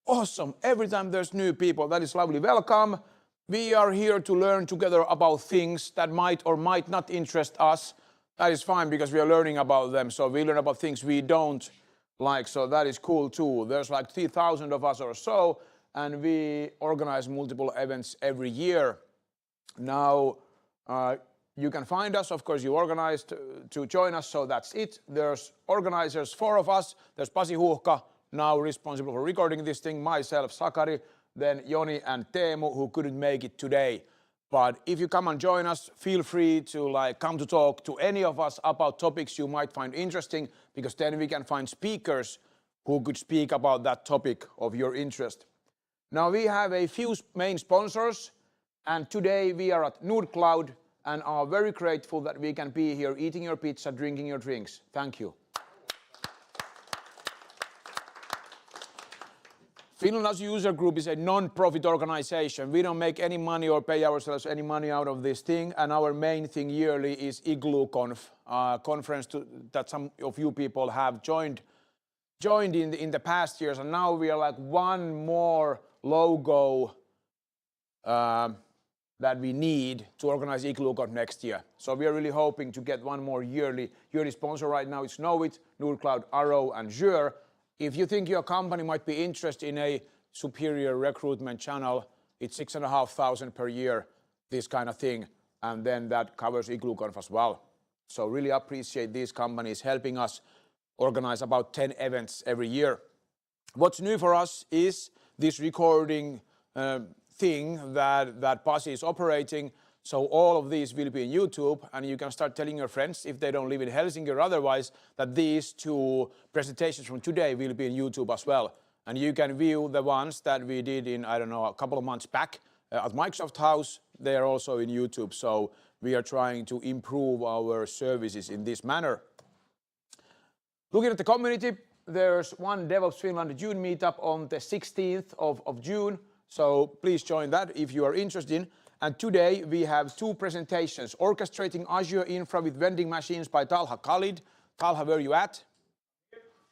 awesome. Every time there's new people, that is lovely. Welcome. We are here to learn together about things that might or might not interest us. That is fine because we are learning about them. So we learn about things we don't like. So that is cool too. There's like 3,000 of us or so, and we organize multiple events every year. Now, you can find us. Of course, you organized to join us, so that's it. There's organizers, 4 of us. There's Pasi Huuhka, now responsible for recording this thing, myself, Sakari, then Joni and Teemu, who couldn't make it today. But if you come and join us, feel free to come to talk to any of us about topics you might find interesting, because then we can find speakers who could speak about that topic of your interest. Now we have a few main sponsors, and today we are at Nordcloud and are very grateful that we can be here eating your pizza, drinking your drinks. Thank you. Finland Azure User Group is a non-profit organization. We don't make any money or pay ourselves any money out of this thing, and our main thing yearly is IgluConf, a conference that some of you people have joined in the past years, and now we are like one more logo that we need to organize IgluConf next year. So we are really hoping to get one more yearly sponsor. Right now it's Knowit, Nordcloud, Arrow, and Azure. If you think your company might be interested in a superior recruitment channel, it's 6,500 per year, this kind of thing, and then that covers IgluConf as well. So really appreciate these companies helping us organize about 10 events every year. What's new for us is this recording thing that Pasi is operating. So all of these will be on YouTube, and you can start telling your friends, if they don't live in Helsinki or otherwise, that these 2 presentations from today will be on YouTube as well. And you can view the ones that we did in, I don't know, a couple of months back at Microsoft House. They are also in YouTube. So we are trying to improve our services in this manner. Looking at the community, there's one DevOps Finland June meetup on the 16th of June. So please join that if you are interested. And today we have 2 presentations. Orchestrating Azure Infra with vending machines by Talha Khalid. Talha, where are you at?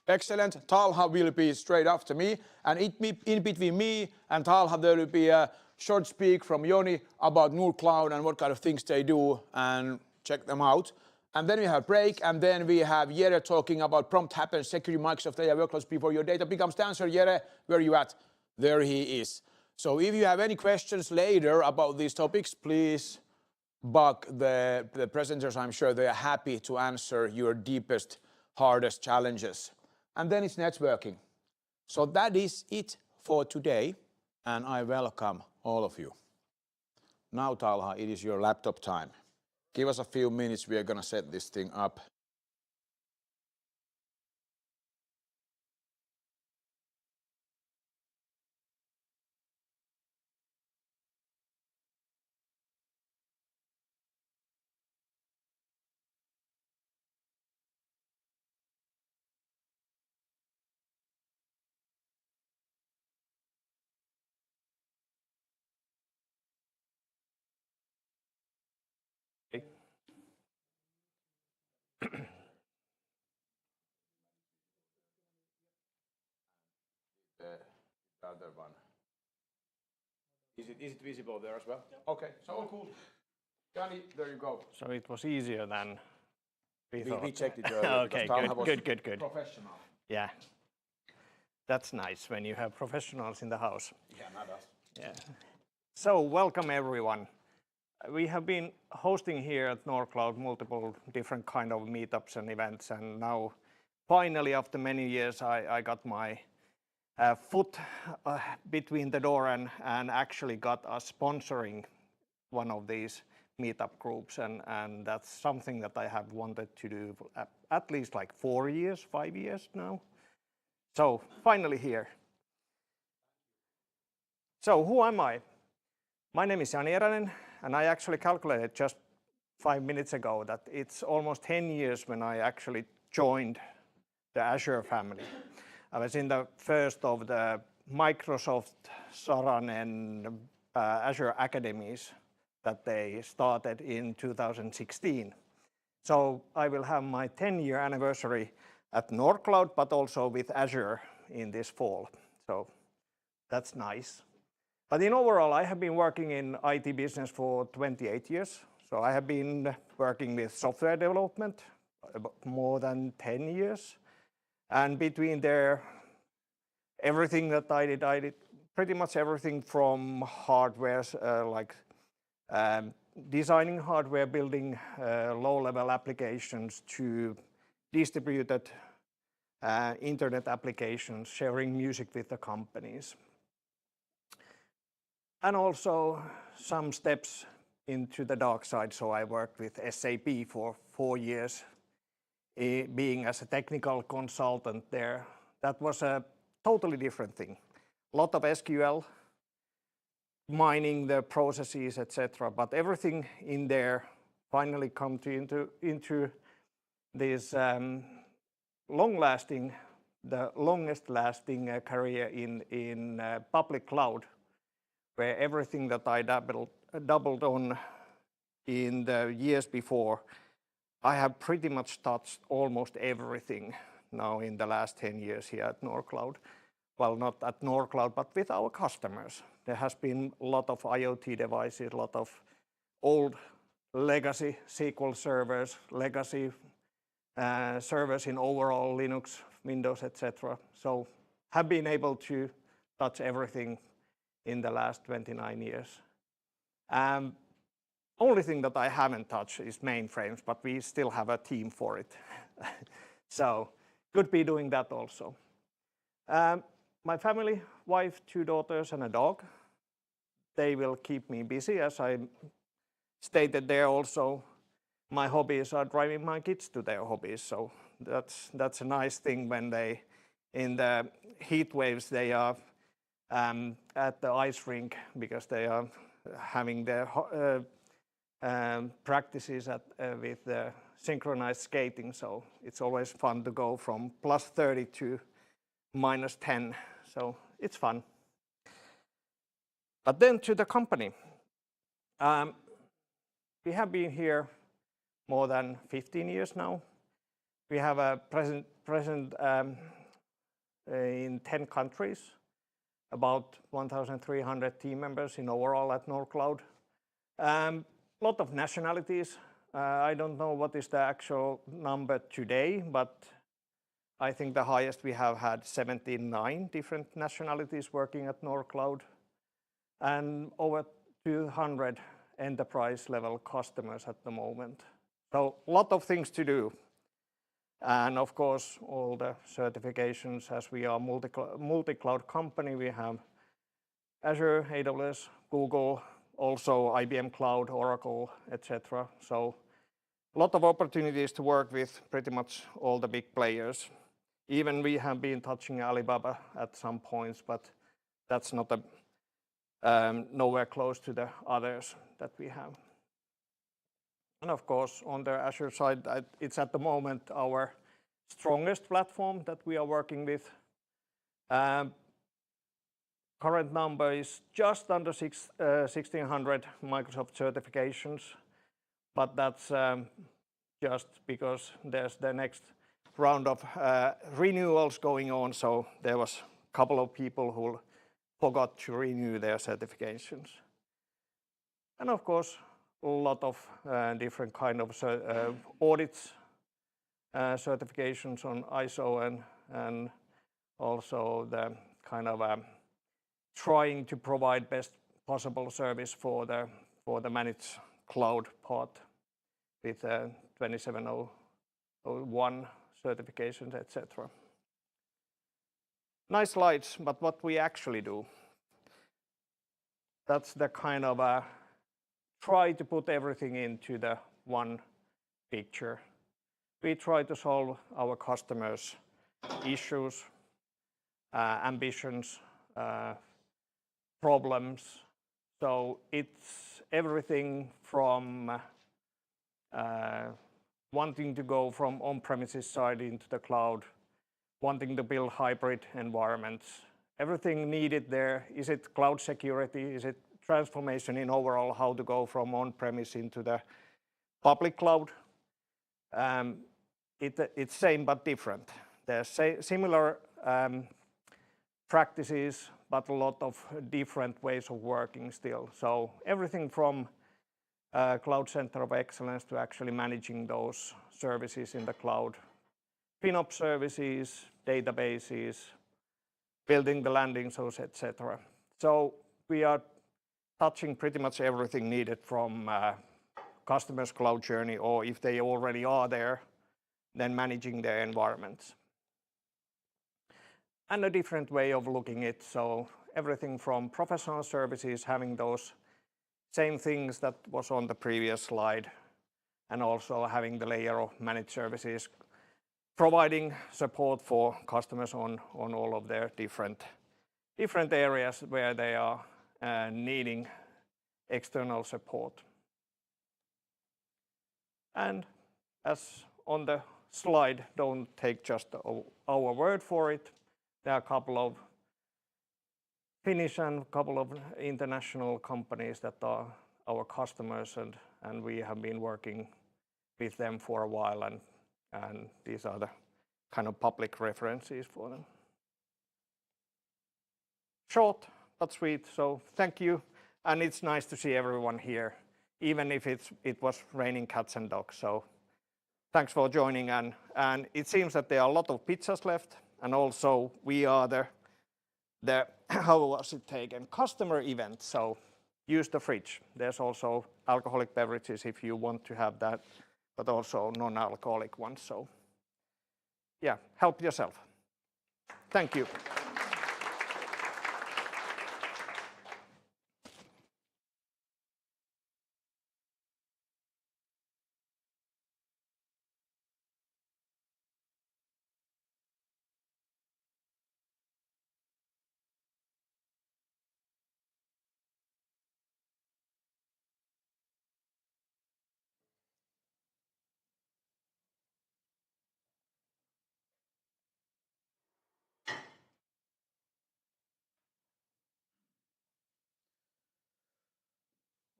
Excellent. Talha will be straight after me. And in between me and Talha, there will be a short speak from Joni about Nordcloud and what kind of things they do, and check them out. And then we have a break, and then we have Jere talking about prompt happens, security, Microsoft AI workloads before your data becomes the answer. Jere, where are you at? There he is. So if you have any questions later about these topics, please bug the presenters. I'm sure they are happy to answer your deepest, hardest challenges. And then it's networking. So that is it for today, and I welcome all of you. Now, Talha, it is your laptop time. Give us a few minutes, we are going to set this thing up. The other one. Is it visible there as well? Yeah. Okay, so all cool. Johnny, there you go. So it was easier than we thought. We checked it earlier. Okay, good. Professional. Yeah, that's nice when you have professionals in the house. Yeah, not us. Yeah. So welcome everyone. We have been hosting here at Nordcloud multiple different kind of meetups and events, and now finally after many years I got my foot between the door and actually got us sponsoring one of these meetup groups, and that's something that I have wanted to do at least like 4 years, 5 years now. So finally here. So who am I? My name is Jani Eränen, and I actually calculated just 5 minutes ago that it's almost 10 years when I actually joined the Azure family. I was in the first of the Microsoft, Saran, and Azure Academies that they started in 2016. So I will have my 10-year anniversary at Nordcloud, but also with Azure in this fall. So That's nice. But in overall, I have been working in IT business for 28 years. So I have been working with software development more than 10 years. And between there, everything that I did pretty much everything from hardware, like designing hardware, building low-level applications to distributed internet applications, sharing music with the companies. And also some steps into the dark side. So I worked with SAP for 4 years, being as a technical consultant there. That was a totally different thing. A lot of SQL, mining the processes, etc. But everything in there finally come into this long-lasting, the longest-lasting career in public cloud, where everything that I doubled on in the years before, I have pretty much touched almost everything now in the last 10 years here at Nordcloud. Well, not at Nordcloud, but with our customers. There has been a lot of IoT devices, a lot of old legacy SQL servers, legacy servers in overall Linux, Windows, etc. So have been able to touch everything in the last 29 years. Only thing that I haven't touched is mainframes, but we still have a team for it. So could be doing that also. My family, wife, 2 daughters and a dog, they will keep me busy. As I stated there also, my hobbies are driving my kids to their hobbies. So that's a nice thing when they, in the heat waves, they are at the ice rink because they are having their practices with the synchronized skating. So it's always fun to go from +30 to -10. So it's fun. But then to the company. We have been here more than 15 years now. We have a present in 10 countries, about 1,300 team members in overall at Nordcloud. Lot of nationalities. I don't know what is the actual number today, but I think the highest we have had 79 different nationalities working at Nordcloud, and over 200 enterprise level customers at the moment. So a lot of things to do. And of course, all the certifications, as we are multi-cloud company, we have Azure, AWS, Google, also IBM Cloud, Oracle, etc. So a lot of opportunities to work with pretty much all the big players. Even we have been touching Alibaba at some points, but that's not nowhere close to the others that we have. And of course, on the Azure side, it's at the moment our strongest platform that we are working with. Current number is just under 1,600 Microsoft certifications, but that's just because there's the next round of renewals going on. So there was a couple of people who forgot to renew their certifications. And of course, a lot of different kind of audits, certifications on ISO, and also the kind of trying to provide best possible service for the managed cloud part with 27001 certifications, etc. Nice slides, but what we actually do, that's the kind of try to put everything into the one picture. We try to solve our customers' issues, ambitions, problems. So it's everything from wanting to go from on-premises side into the cloud, wanting to build hybrid environments, everything needed there. Is it cloud security? Is it transformation in overall how to go from on-premise into the public cloud? It's same but different. There's similar practices, but a lot of different ways of working still. So everything from Cloud Center of Excellence to actually managing those services in the cloud, FinOps services, databases, building the landing zones, etc. So we are touching pretty much everything needed from customers' cloud journey, or if they already are there, then managing their environments. And a different way of looking at it, so everything from professional services, having those same things that was on the previous slide, and also having the layer of managed services, providing support for customers on all of their different areas where they are needing external support. And as on the slide, don't take just our word for it. There are a couple of Finnish and a couple of international companies that are our customers, and we have been working with them for a while, and these are the kind of public references for them. Short but sweet, so thank you, and it's nice to see everyone here, even if it was raining cats and dogs. So thanks for joining, and it seems that there are a lot of pizzas left, and also we are the how was it taken, customer event, so use the fridge. There's also alcoholic beverages if you want to have that, but also non-alcoholic ones. So yeah, help yourself. Thank you.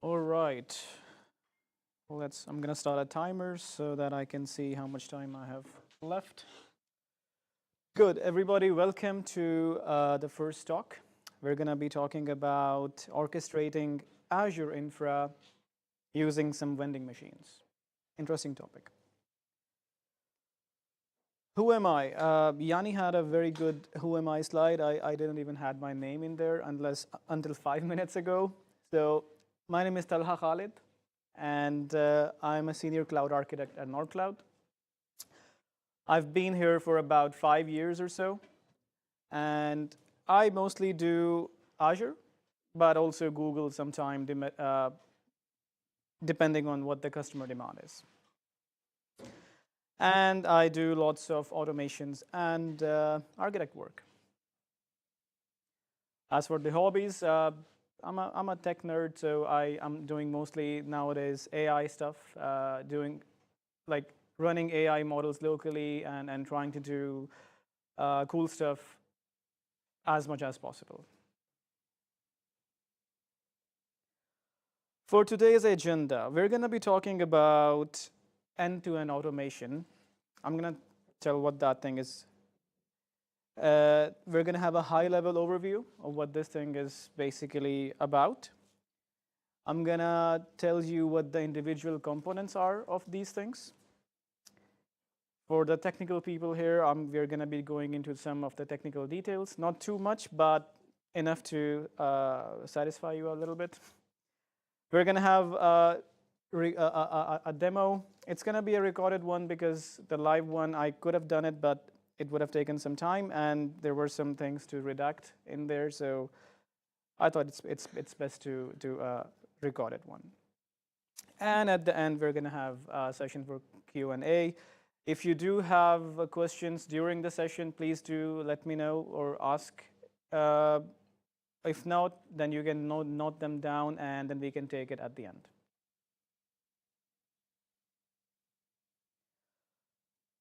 All right. Well, I'm going to start a timer so that I can see how much time I have left. Good. Everybody, welcome to the first talk. We're going to be talking about orchestrating Azure Infra using some vending machines. Interesting topic. Who am I? Yanni had a very good who am I slide. I didn't even have my name in there until 5 minutes ago. So my name is Talha Khalid, and I'm a senior cloud architect at Nordcloud. I've been here for about 5 years or so, and I mostly do Azure, but also Google sometime, depending on what the customer demand is. And I do lots of automations and architect work. As for the hobbies, I'm a tech nerd, so I'm doing mostly nowadays AI stuff, doing like running AI models locally and trying to do cool stuff as much as possible. For today's agenda, we're going to be talking about end-to-end automation. I'm going to tell what that thing is. We're going to have a high-level overview of what this thing is basically about. I'm going to tell you what the individual components are of these things. For the technical people here, we're going to be going into some of the technical details. Not too much, but enough to satisfy you a little bit. We're going to have a demo. It's going to be a recorded one because the live one, I could have done it, but it would have taken some time, and there were some things to redact in there, so I thought it's best to do a recorded one. And at the end, we're going to have a session for Q&A. If you do have questions during the session, please do let me know or ask. If not, then you can note them down, and then we can take it at the end.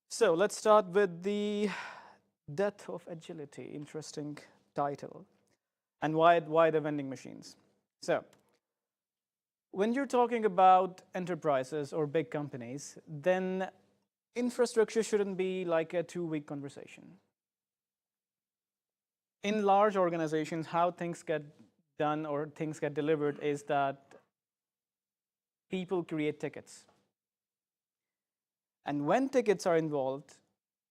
So let's start with the death of agility. Interesting title. And why the vending machines? So when you're talking about enterprises or big companies, then infrastructure shouldn't be like a 2-week conversation. in large organizations, how things get done or things get delivered is that people create tickets. And when tickets are involved,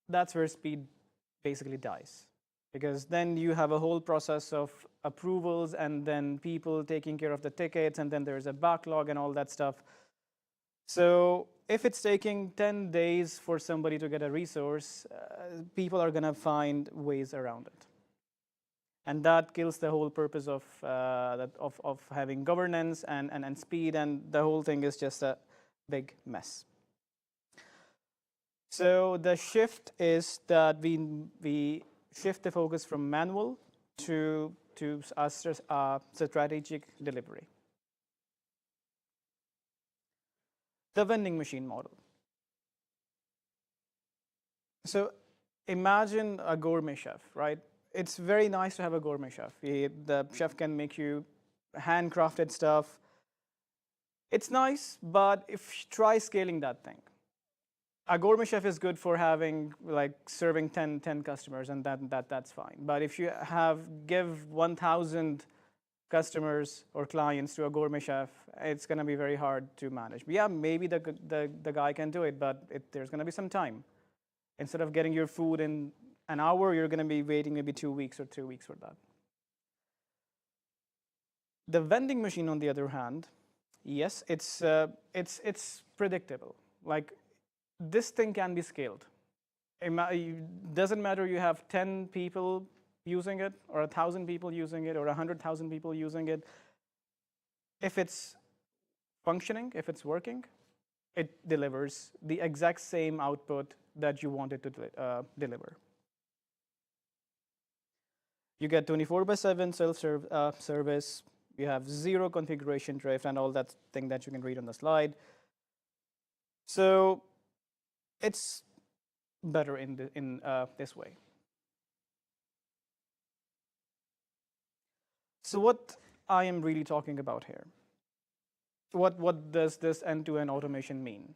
that's where speed basically dies. Because then you have a whole process of approvals and then people taking care of the tickets, and then there's a backlog and all that stuff. So if it's taking 10 days for somebody to get a resource, people are going to find ways around it. And that kills the whole purpose of having governance and speed, and the whole thing is just a big mess. So the shift is that we shift the focus from manual to strategic delivery. The vending machine model. So imagine a gourmet chef, right? It's very nice to have a gourmet chef. The chef can make you handcrafted stuff. It's nice, but try scaling that thing. A gourmet chef is good for having, like, serving 10 customers, and that's fine. But if you give 1,000 customers or clients to a gourmet chef, it's going to be very hard to manage. But yeah, maybe the guy can do it, but there's going to be some time. Instead of getting your food in an hour, you're going to be waiting maybe 2 weeks or 3 weeks for that. The vending machine, on the other hand, yes, it's predictable. Like, this thing can be scaled. It doesn't matter you have 10 people using it, or 1,000 people using it, or 100,000 people using it. If it's functioning, if it's working, it delivers the exact same output that you want it to deliver. You get 24/7 self-service. You have 0 configuration drift and all that thing that you can read on the slide. So it's better in this way. So what I am really talking about here? What does this end-to-end automation mean?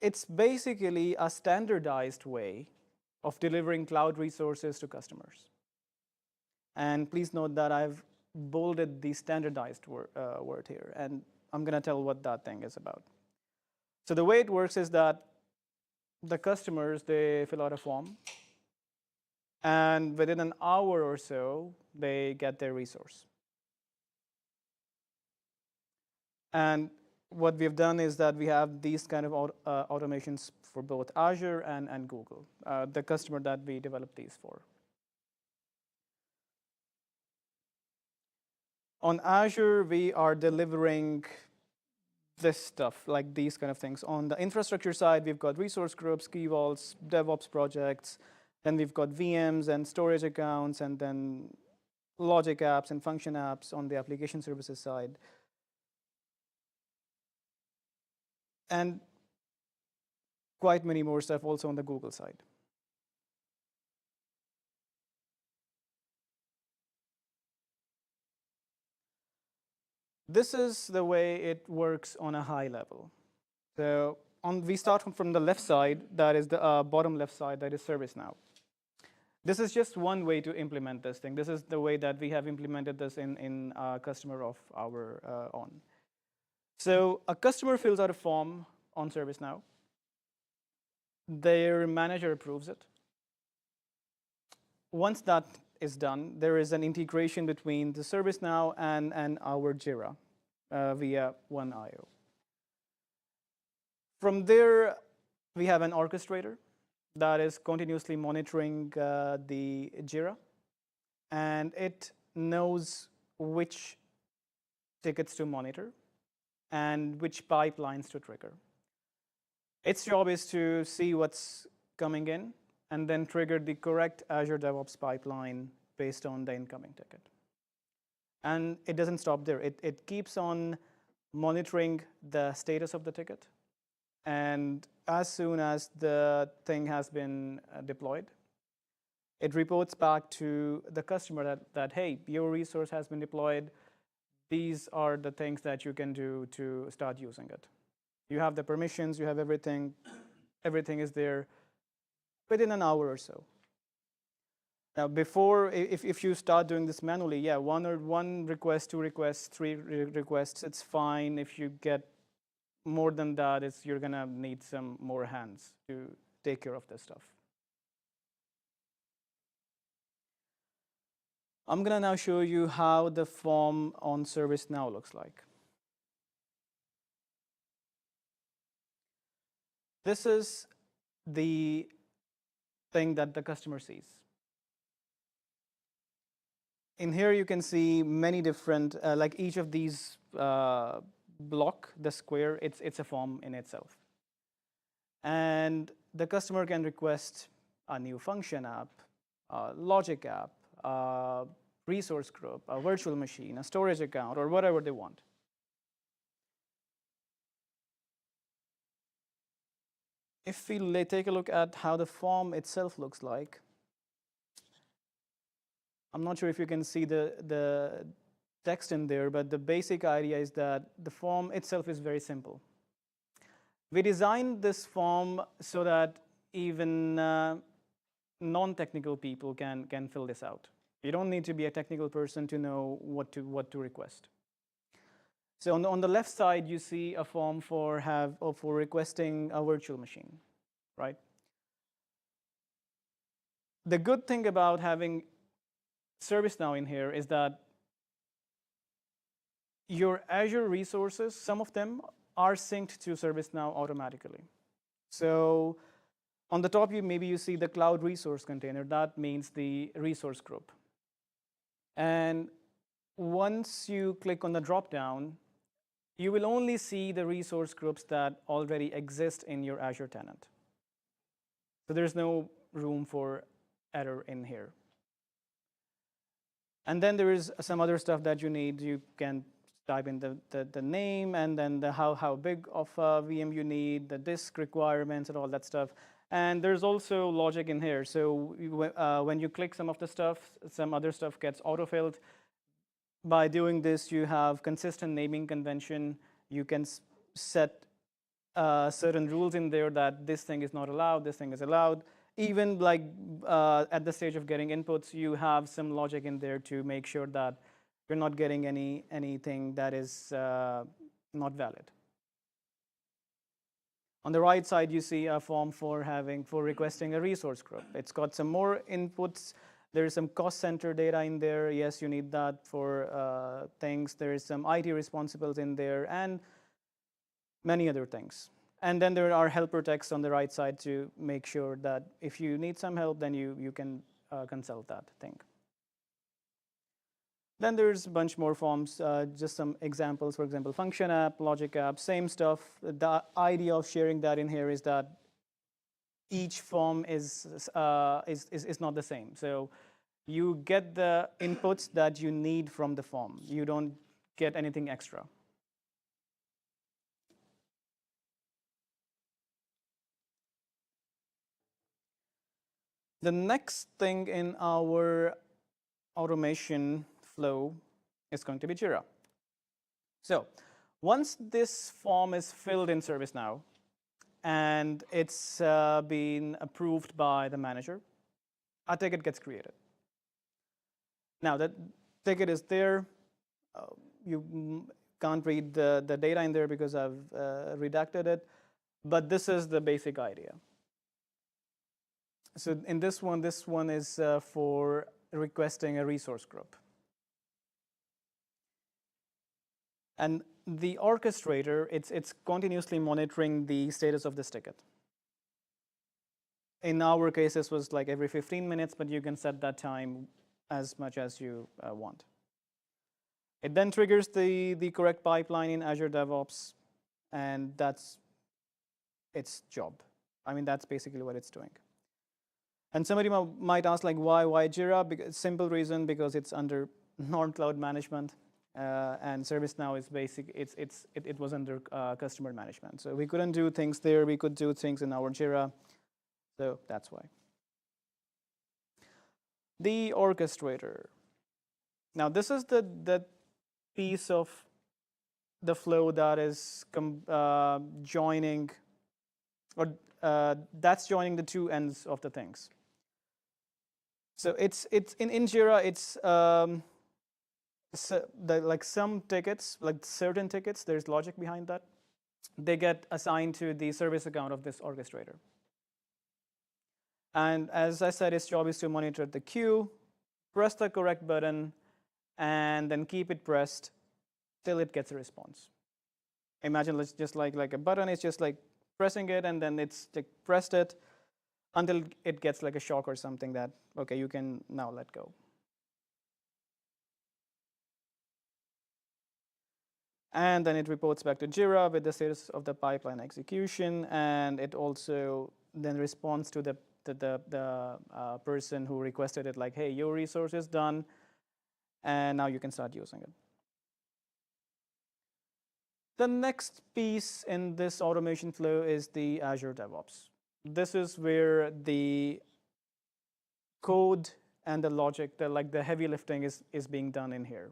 It's basically a standardized way of delivering cloud resources to customers. And please note that I've bolded the standardized word here, and I'm going to tell what that thing is about. So the way it works is that the customers, they fill out a form, and within an hour or so, they get their resource. And what we've done is that we have these kind of automations for both Azure and Google, the customer that we developed these for. On Azure, we are delivering this stuff, like these kind of things. On the infrastructure side, we've got resource groups, key vaults, DevOps projects. Then we've got VMs and storage accounts, and then logic apps and function apps on the application services side. And quite many more stuff also on the Google side. This is the way it works on a high level. So we start from the left side, that is the bottom left side, that is ServiceNow. This is just one way to implement this thing. This is the way that we have implemented this in a customer of our own. So a customer fills out a form on ServiceNow. Their manager approves it. Once that is done, there is an integration between the ServiceNow and our Jira via OneIO. From there, we have an orchestrator that is continuously monitoring the Jira, and it knows which tickets to monitor and which pipelines to trigger. Its job is to see what's coming in and then trigger the correct Azure DevOps pipeline based on the incoming ticket. And it doesn't stop there. It keeps on monitoring the status of the ticket. And as soon as the thing has been deployed, it reports back to the customer that, hey, your resource has been deployed. These are the things that you can do to start using it. You have the permissions, you have everything. Everything is there within an hour or so. Now, before, if you start doing this manually, yeah, one request, two requests, three requests, it's fine. If you get more than that, you're gonna need some more hands to take care of this stuff. I'm gonna now show you how the form on ServiceNow looks like. This is the thing that the customer sees. In here, you can see many different, like each of these block, the square, it's a form in itself. And the customer can request a new function app, a logic app, a resource group, a virtual machine, a storage account, or whatever they want. If we take a look at how the form itself looks like, I'm not sure if you can see the text in there, but the basic idea is that the form itself is very simple. We designed this form so that even non-technical people can fill this out. You don't need to be a technical person to know what to request. So on the left side, you see a form for requesting a virtual machine, right? The good thing about having ServiceNow in here is that your Azure resources, some of them are synced to ServiceNow automatically. So on the top, maybe you see the cloud resource container. That means the resource group. And once you click on the dropdown, you will only see the resource groups that already exist in your Azure tenant. So there's no room for error in here. And then there is some other stuff that you need. You can type in the name and then how big of a VM you need, the disk requirements and all that stuff. And there's also logic in here. So when you click some of the stuff, some other stuff gets autofilled. By doing this, you have consistent naming convention. You can set certain rules in there that this thing is not allowed, this thing is allowed. Even like at the stage of getting inputs, you have some logic in there to make sure that you're not getting anything that is not valid. On the right side, you see a form for requesting a resource group. It's got some more inputs. There is some cost center data in there. Yes, you need that for things. There is some IT responsibles in there and many other things. And then there are helper texts on the right side to make sure that if you need some help, then you can consult that thing. Then there's a bunch more forms, just some examples. For example, function app, logic app, same stuff. The idea of sharing that in here is that each form is not the same. So you get the inputs that you need from the form. You don't get anything extra. The next thing in our automation flow is going to be Jira. So once this form is filled in ServiceNow and it's been approved by the manager, a ticket gets created. Now that ticket is there. You can't read the data in there because I've redacted it, but this is the basic idea. So in this one is for requesting a resource group. And the orchestrator, it's continuously monitoring the status of this ticket. In our case, this was like every 15 minutes, but you can set that time as much as you want. It then triggers the correct pipeline in Azure DevOps, and that's its job. I mean, that's basically what it's doing. And somebody might ask, like, why Jira? Because, simple reason, because it's under Nordcloud management, and ServiceNow is it was under customer management. So we couldn't do things there. We could do things in our Jira. So that's why. The orchestrator. Now this is the piece of the flow that is joining, or that's joining the two ends of the things. So it's in Jira, it's like some tickets, like certain tickets, there's logic behind that. They get assigned to the service account of this orchestrator. And as I said, its job is to monitor the queue, press the correct button, and then keep it pressed till it gets a response. Imagine it's just like a button, it's just like pressing it, and then it's like pressed it until it gets like a shock or something that, okay, you can now let go. And then it reports back to Jira with the status of the pipeline execution, and it also then responds to the person who requested it, like, hey, your resource is done, and now you can start using it. The next piece in this automation flow is the Azure DevOps. This is where the code and the logic, the heavy lifting is being done in here.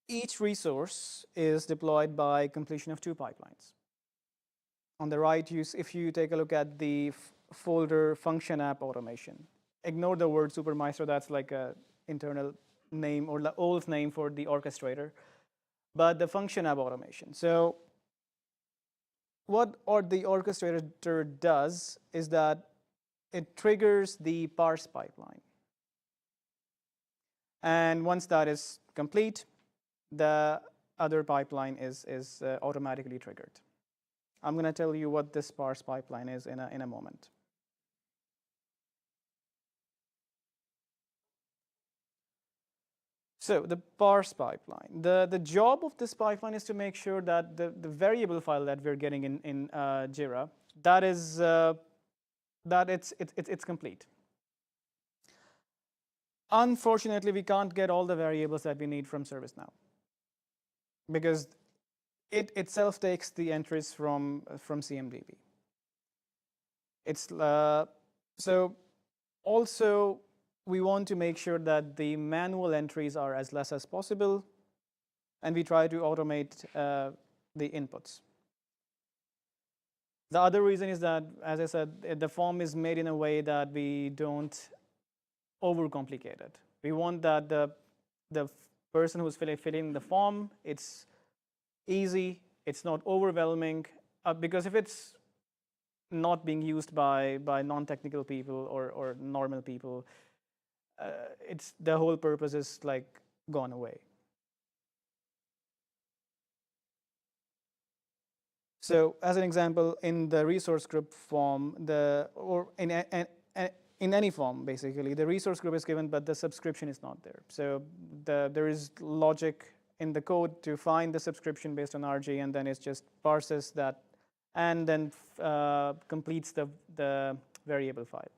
Each resource is deployed by completion of 2 pipelines. On the right, if you take a look at the folder function app automation, ignore the word supermeister, that's like an internal name or the old name for the orchestrator, but the function app automation. So what the orchestrator does is that it triggers the parse pipeline. And once that is complete, the other pipeline is automatically triggered. I'm going to tell you what this parse pipeline is in a moment. So the parse pipeline, the job of this pipeline is to make sure that the variable file that we're getting in Jira, that it's complete. Unfortunately, we can't get all the variables that we need from ServiceNow, because it itself takes the entries from CMDB. It's so also we want to make sure that the manual entries are as less as possible, and we try to automate the inputs. The other reason is that, as I said, the form is made in a way that we don't overcomplicate it. We want that the person who's filling the form, it's easy, it's not overwhelming, because if it's not being used by non-technical people or normal people, it's the whole purpose is like gone away. So as an example, in the resource group form, or in any form, basically, the resource group is given, but the subscription is not there. So there is logic in the code to find the subscription based on RG, and then it just parses that and then completes the variable file.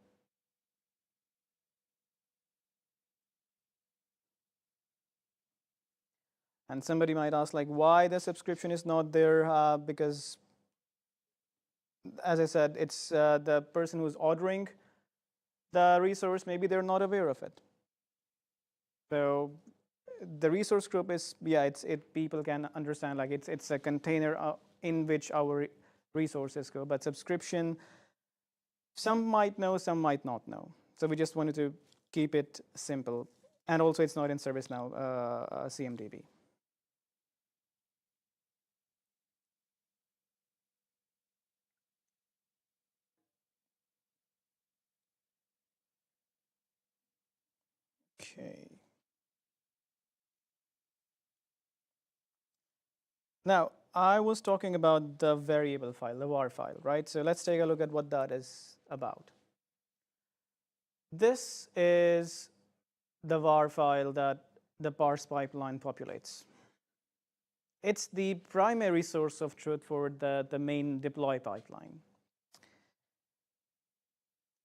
And somebody might ask, like, why the subscription is not there? Because, as I said, it's the person who's ordering the resource, maybe they're not aware of it. So the resource group is, people can understand, like it's a container in which our resources go. But subscription, some might know, some might not know. So we just wanted to keep it simple. And also, it's not in ServiceNow CMDB. Okay. Now, I was talking about the variable file, the var file, right? So let's take a look at what that is about. This is the var file that the parse pipeline populates. It's the primary source of truth for the main deploy pipeline.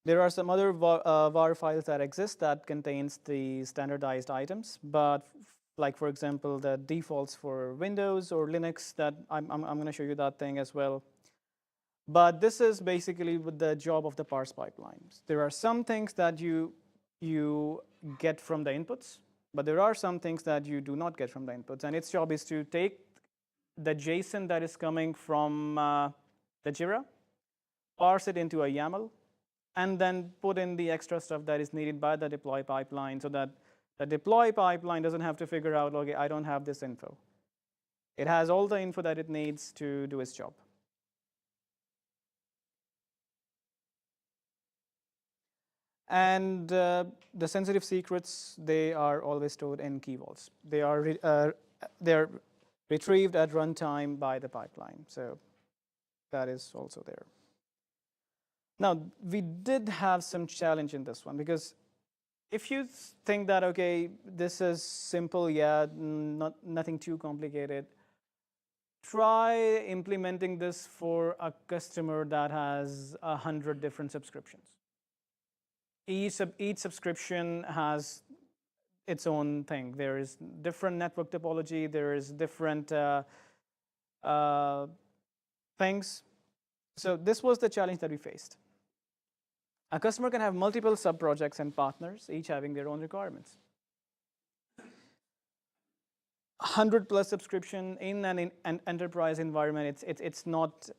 There are some other var files that exist that contains the standardized items, but like, for example, the defaults for Windows or Linux, that I'm going to show you that thing as well. But this is basically the job of the parse pipelines. There are some things that you get from the inputs, but there are some things that you do not get from the inputs. And its job is to take the JSON that is coming from the Jira, parse it into a YAML, and then put in the extra stuff that is needed by the deploy pipeline so that the deploy pipeline doesn't have to figure out, okay, I don't have this info. It has all the info that it needs to do its job. And the sensitive secrets, they are always stored in key vaults. They're retrieved at runtime by the pipeline. So that is also there. Now, we did have some challenge in this one, because if you think that, okay, this is simple, yeah, nothing too complicated, try implementing this for a customer that has 100 different subscriptions. Each subscription has its own thing. There is different network topology. There is different things. So this was the challenge that we faced. A customer can have multiple sub-projects and partners, each having their own requirements. 100+ subscription in an enterprise environment, it's not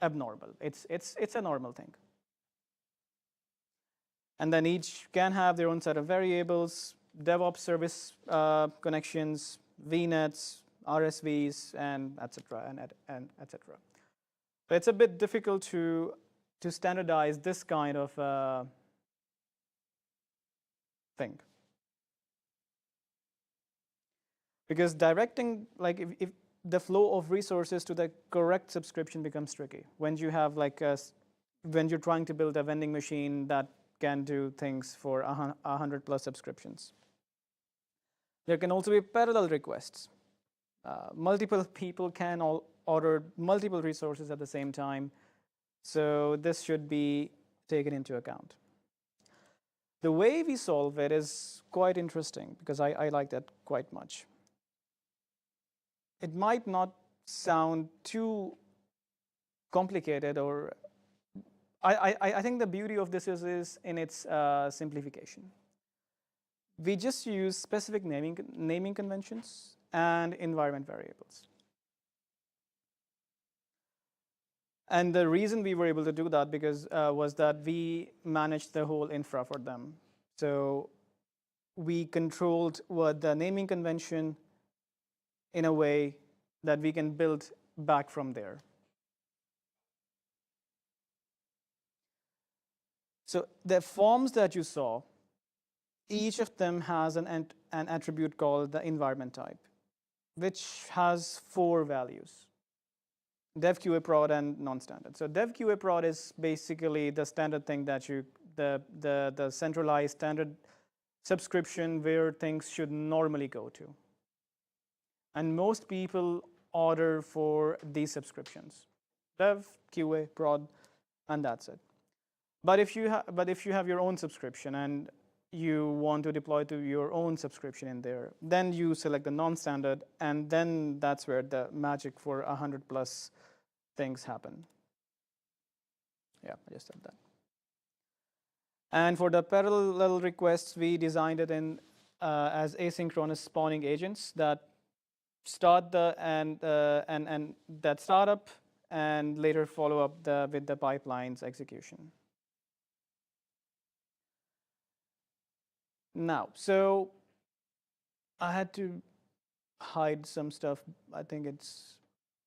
abnormal. It's a normal thing. And then each can have their own set of variables, DevOps service connections, VNets, RSVs, and etc. and etc. So it's a bit difficult to standardize this kind of thing. Because directing, like, if the flow of resources to the correct subscription becomes tricky when you have when you're trying to build a vending machine that can do things for 100+ subscriptions. There can also be parallel requests. Multiple people can all order multiple resources at the same time. So this should be taken into account. The way we solve it is quite interesting, because I like that quite much. It might not sound too complicated, or I think the beauty of this is in its simplification. We just use specific naming conventions and environment variables. And the reason we were able to do that was that we managed the whole infra for them. So we controlled what the naming convention in a way that we can build back from there. So the forms that you saw, each of them has an attribute called the environment type, which has 4 values: dev, QA, prod, and non-standard. So dev, QA, prod is basically the standard thing that the centralized standard subscription where things should normally go to. And most people order for these subscriptions: dev, QA, prod, and that's it. But if you have your own subscription and you want to deploy to your own subscription in there, then you select the non-standard, and then that's where the magic for 100+ things happen. Yeah, I just said that. And for the parallel requests, we designed it in as asynchronous spawning agents that start and that start up and later follow up with the pipeline's execution. Now, so I had to hide some stuff. I think it's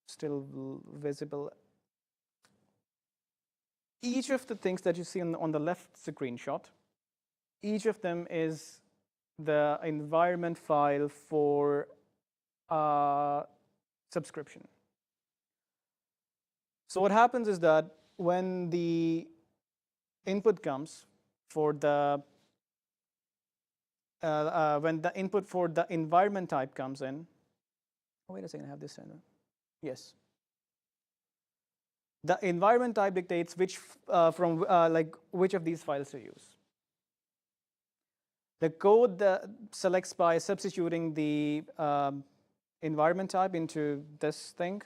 still visible. Each of the things that you see on the left screenshot, each of them is the environment file for subscription. So what happens is that when the input comes for when the input for the environment type comes in, oh, wait a second, I have this center. Yes. The environment type dictates which of these files to use. The code selects by substituting the environment type into this thing.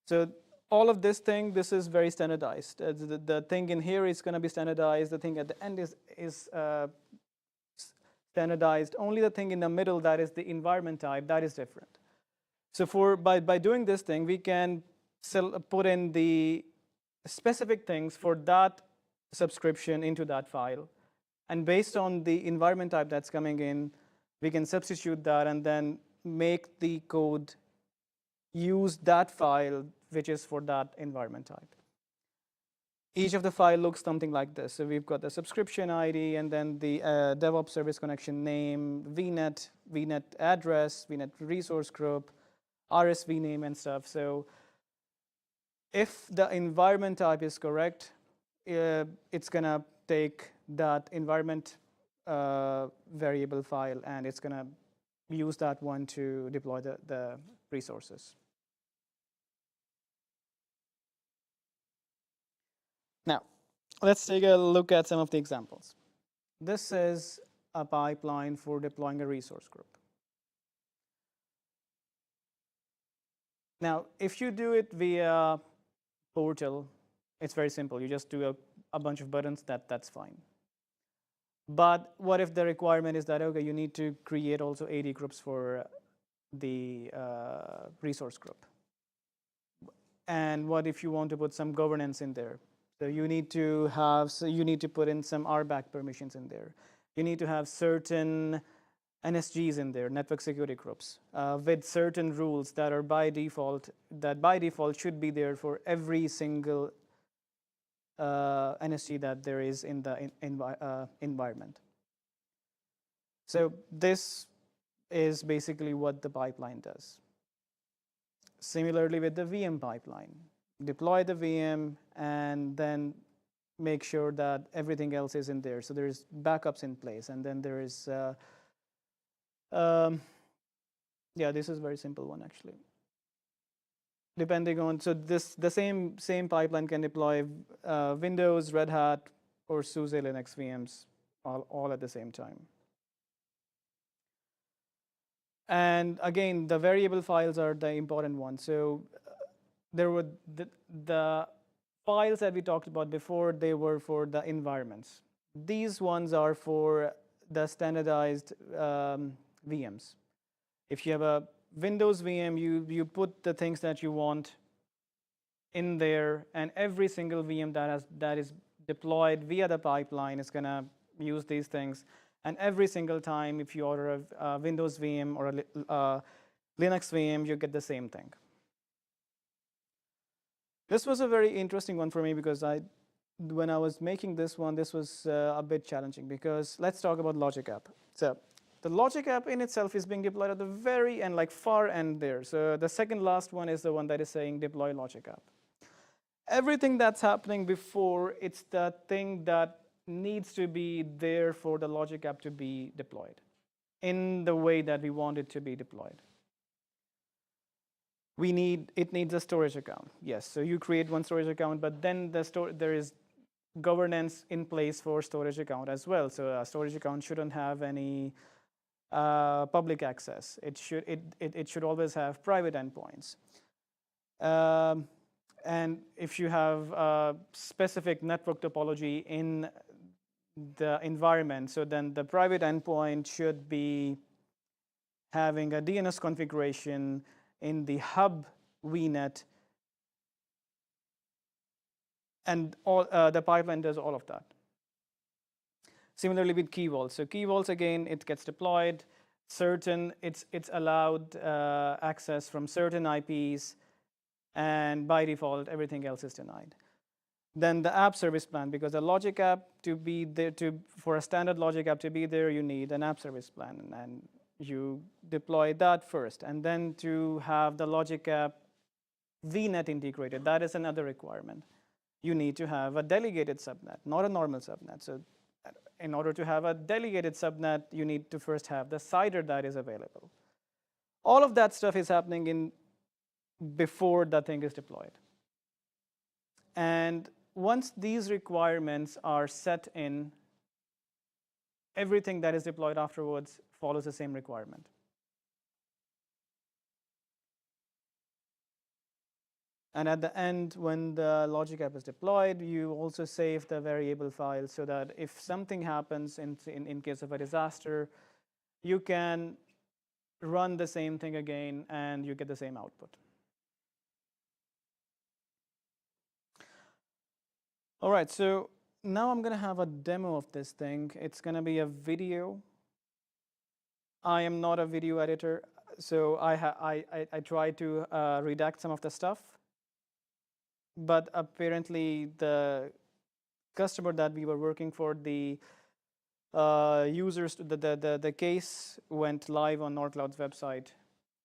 So all of this thing, this is very standardized. The thing in here is going to be standardized. The thing at the end is standardized. Only the thing in the middle, that is the environment type, that is different. So by doing this thing, we can put in the specific things for that subscription into that file. And based on the environment type that's coming in, we can substitute that and then make the code use that file, which is for that environment type. Each of the file looks something like this. So we've got the subscription ID and then the DevOps service connection name, VNet, VNet address, VNet resource group, RSV name and stuff. So if the environment type is correct, it's going to take that environment variable file and it's going to use that one to deploy the resources. Now, let's take a look at some of the examples. This is a pipeline for deploying a resource group. Now, if you do it via portal, it's very simple. You just do a bunch of buttons, that's fine. But what if the requirement is that, okay, you need to create also AD groups for the resource group? And what if you want to put some governance in there? So you need to put in some RBAC permissions in there. You need to have certain NSGs in there, network security groups, with certain rules that are by default should be there for every single NSG that there is in the environment. So this is basically what the pipeline does. Similarly with the VM pipeline, deploy the VM and then make sure that everything else is in there. So there's backups in place, and then there is, yeah, this is a very simple one actually. Depending on, so the same pipeline can deploy Windows, Red Hat, or SUSE Linux VMs all at the same time. And again, the variable files are the important one. So there were the files that we talked about before, they were for the environments. These ones are for the standardized VMs. If you have a Windows VM, you put the things that you want in there, and every single VM that is deployed via the pipeline is going to use these things. And every single time, if you order a Windows VM or a Linux VM, you get the same thing. This was a very interesting one for me because when I was making this one, this was a bit challenging because let's talk about Logic App. So the Logic App in itself is being deployed at the very end, like far end there. So the second last one is the one that is saying deploy Logic App. Everything that's happening before, it's the thing that needs to be there for the Logic App to be deployed in the way that we want it to be deployed. It needs a storage account. Yes, so you create one storage account, but then there is governance in place for storage account as well. So a storage account shouldn't have any public access. It should always have private endpoints. And if you have a specific network topology in the environment, so then the private endpoint should be having a DNS configuration in the hub VNet, and the pipeline does all of that. Similarly with key vaults. So key vaults, again, it gets deployed. It's allowed access from certain IPs, and by default, everything else is denied. Then the app service plan, because a Logic App to be there, for a standard Logic App to be there, you need an app service plan, and you deploy that first. And then to have the Logic App VNet integrated, that is another requirement. You need to have a delegated subnet, not a normal subnet. So in order to have a delegated subnet, you need to first have the CIDR that is available. All of that stuff is happening before that thing is deployed. And once these requirements are set in, everything that is deployed afterwards follows the same requirement. And at the end, when the Logic App is deployed, you also save the variable file so that if something happens in case of a disaster, you can run the same thing again and you get the same output. All right, so now I'm going to have a demo of this thing. It's going to be a video. I am not a video editor, so I try to redact some of the stuff. But apparently, the customer that we were working for, the users, the case went live on Nordcloud's website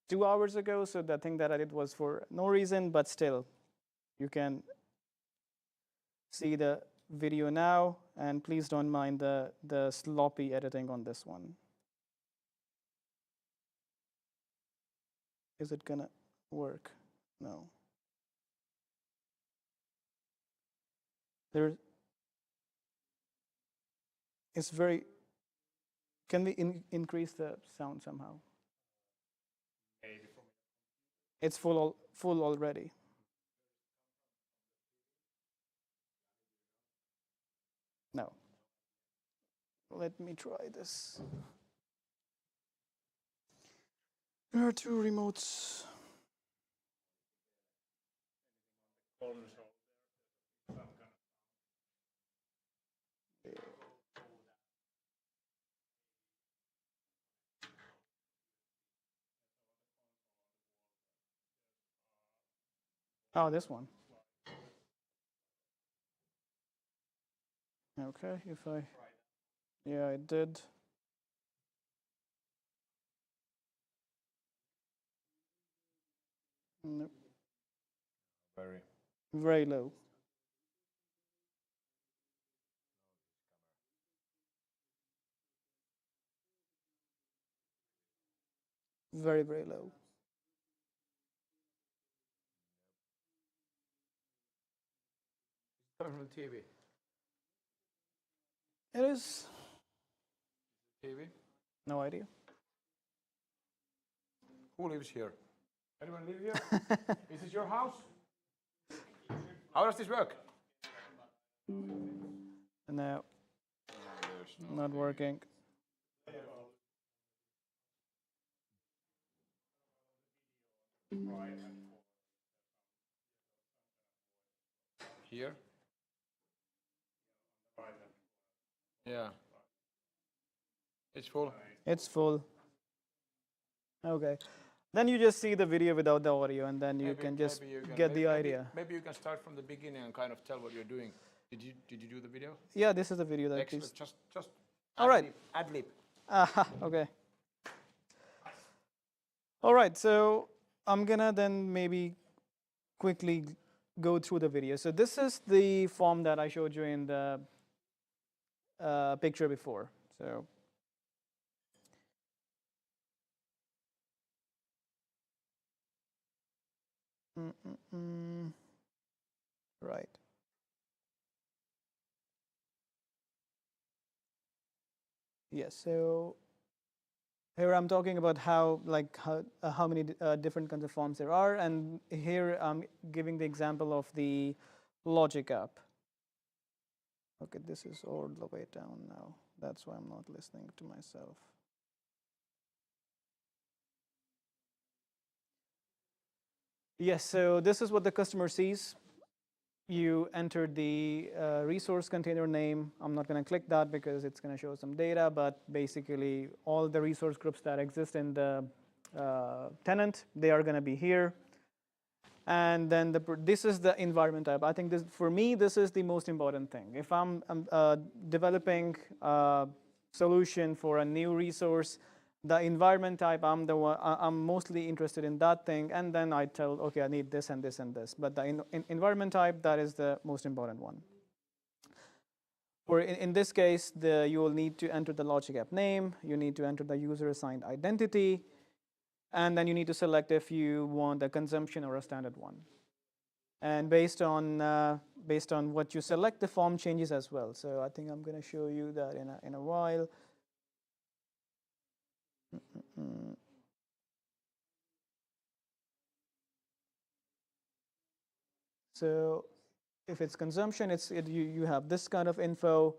2 hours ago. So the thing that I did was for no reason, but still, you can see the video now, and please don't mind the sloppy editing on this one. Is it gonna work? No. It's very, can we increase the sound somehow? It's full already. No. Let me try this. There are 2 remotes. Oh, this one. Okay, if I, yeah, I did. Nope. Very low. Very, very low. Coming from the TV. It is. TV? No idea. Who lives here? Anyone live here? Is this your house? How does this work? No, not working. Here? Yeah. It's full. It's full. Okay. Then you just see the video without the audio, and then you can just get the idea. Maybe you can start from the beginning and kind of tell what you're doing. Did you do the video? Yeah, this is the video that. Excellent. Just. All right. Ad lib. Aha. Okay. All right. So I'm gonna then maybe quickly go through the video. So this is the form that I showed you in the picture before. So. Right. Yes. So here I'm talking about how many different kinds of forms there are, and here I'm giving the example of the logic app. Okay, this is all the way down now. That's why I'm not listening to myself. Yes, so this is what the customer sees. You enter the resource container name. I'm not going to click that because it's going to show some data, but basically all the resource groups that exist in the tenant, they are going to be here. And then this is the environment type. I think this, for me, this is the most important thing. If I'm developing a solution for a new resource, the environment type, I'm mostly interested in that thing, and then I tell, okay, I need this and this and this. But the environment type, that is the most important one. For in this case, you will need to enter the logic app name. You need to enter the user assigned identity, and then you need to select if you want a consumption or a standard one. And based on what you select, the form changes as well. So I think I'm going to show you that in a while. So if it's consumption, you have this kind of info.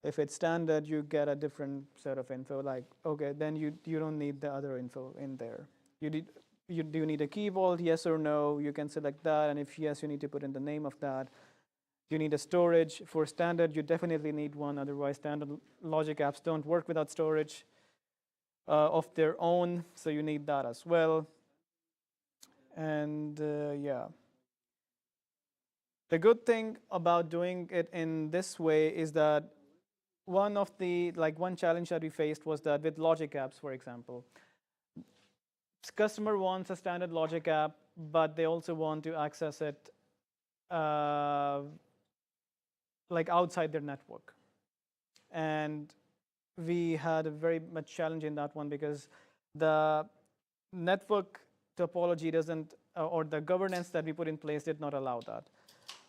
If it's standard, you get a different set of info. Like, okay, then you don't need the other info in there. Do you need a key vault? Yes or no? You can select that, and if yes, you need to put in the name of that. You need a storage. For standard, you definitely need one. Otherwise, standard logic apps don't work without storage of their own. So you need that as well. And yeah. The good thing about doing it in this way is that one challenge that we faced was that with logic apps, for example, customer wants a standard logic app, but they also want to access it like outside their network. And we had a very much challenge in that one because the network topology doesn't, or the governance that we put in place did not allow that.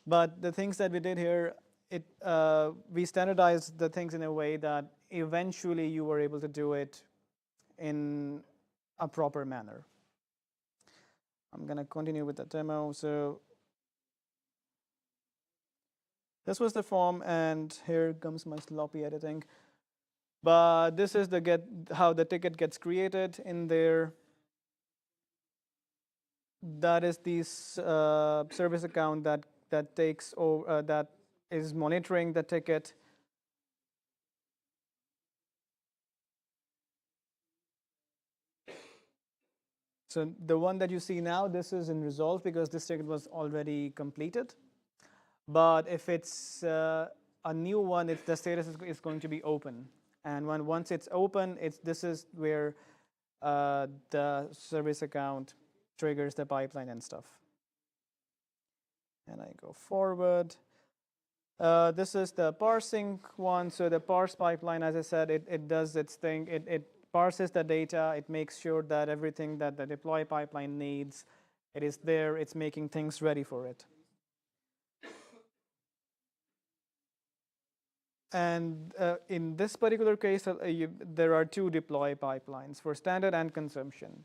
But the things that we did here, we standardized the things in a way that eventually you were able to do it in a proper manner. I'm going to continue with the demo. So this was the form, and here comes my sloppy editing. But this is how the ticket gets created in there. That is the service account that takes over, that is monitoring the ticket. So the one that you see now, this is in resolve because this ticket was already completed. But if it's a new one, the status is going to be open. And once it's open, this is where the service account triggers the pipeline and stuff. And I go forward. This is the parsing one. So the parse pipeline, as I said, it does its thing. It parses the data. It makes sure that everything that the deploy pipeline needs, it is there. It's making things ready for it. And in this particular case, there are two deploy pipelines for standard and consumption.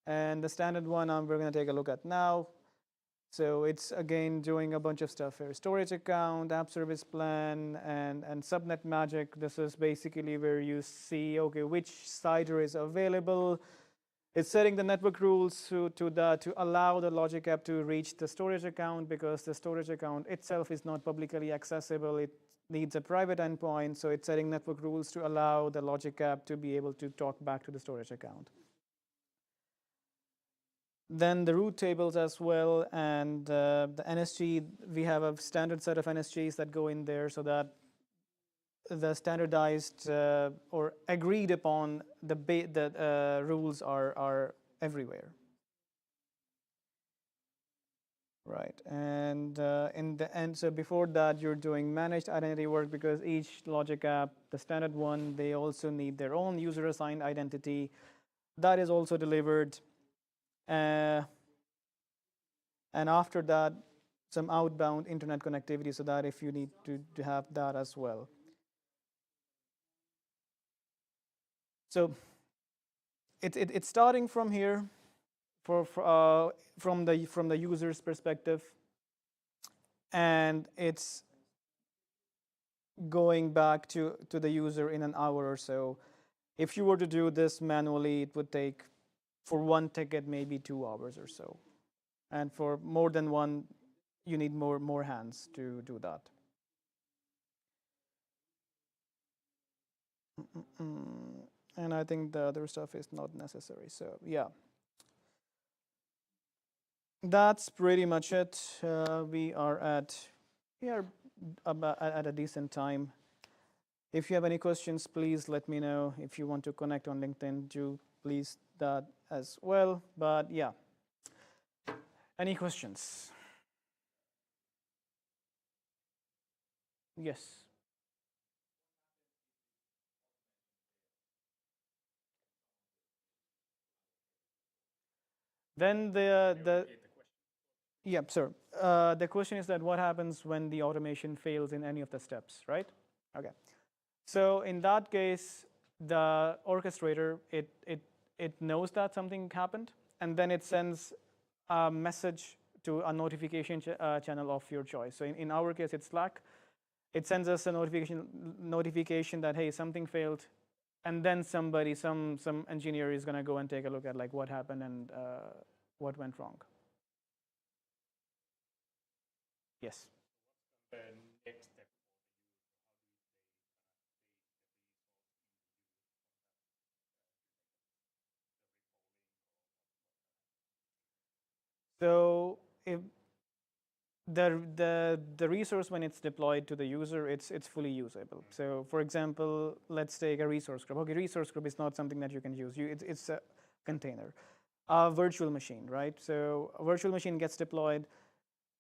And the standard one we're going to take a look at now. So it's, again, doing a bunch of stuff here. Storage account, app service plan, and subnet magic. This is basically where you see, OK, which CIDR is available. It's setting the network rules to allow the logic app to reach the storage account, because the storage account itself is not publicly accessible. It needs a private endpoint. So it's setting network rules to allow the logic app to be able to talk back to the storage account. Then the route tables as well, and the NSG, we have a standard set of NSGs that go in there so that the standardized or agreed upon the rules are everywhere. Right, and in the end, so before that, you're doing managed identity work, because each logic app, the standard one, they also need their own user-assigned identity. That is also delivered. And after that, some outbound internet connectivity, so that if you need to have that as well. So it's starting from here, from the user's perspective, and it's going back to the user in an hour or so. If you were to do this manually, it would take, for one ticket, maybe 2 hours or so. And for more than one, you need more hands to do that. And I think the other stuff is not necessary. So yeah, that's pretty much it. We are at a decent time. If you have any questions, please let me know. If you want to connect on LinkedIn, do please that as well. But yeah. Any questions? Yes. Then yeah, sir. The question is that what happens when the automation fails in any of the steps, right? Okay. So in that case, the orchestrator, it knows that something happened, and then it sends a message to a notification channel of your choice. So in our case, it's Slack. It sends us a notification that, hey, something failed, and then some engineer is going to go and take a look at like what happened and what went wrong. Yes. So if the resource, when it's deployed to the user, it's fully usable. So for example, let's take a resource group. Okay, resource group is not something that you can use. It's a container. A virtual machine, right? So a virtual machine gets deployed.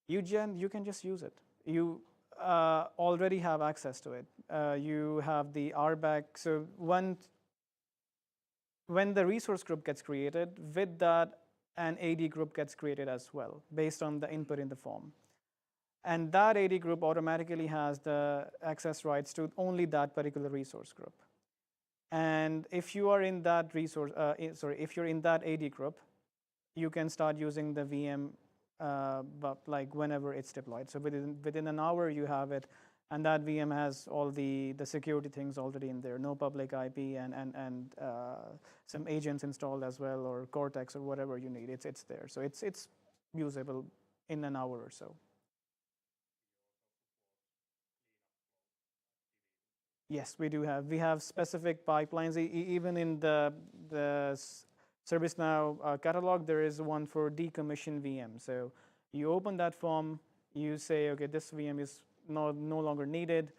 You can just use it. You already have access to it. You have the RBAC. So when the resource group gets created, with that, an AD group gets created as well, based on the input in the form. And that AD group automatically has the access rights to only that particular resource group. And if you are in that if you're in that AD group, you can start using the VM, but like whenever it's deployed. So within an hour, you have it, and that VM has all the security things already in there. No public IP and some agents installed as well, or Cortex or whatever you need. It's there. So it's usable in an hour or so. Yes, we do have. We have specific pipelines. Even in the ServiceNow catalog, there is one for decommission VM. So you open that form, you say, okay, this VM is no longer needed,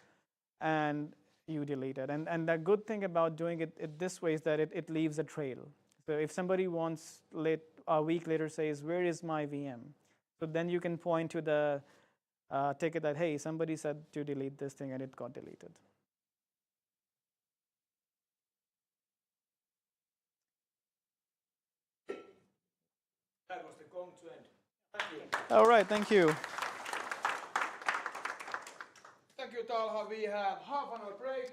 and you delete it. And the good thing about doing it this way is that it leaves a trail. So if somebody wants a week later says, where is my VM? So then you can point to the ticket that, hey, somebody said to delete this thing and it got deleted. That was the gong to end. Thank you. All right, thank you. Thank you, Talha. We have half an hour break.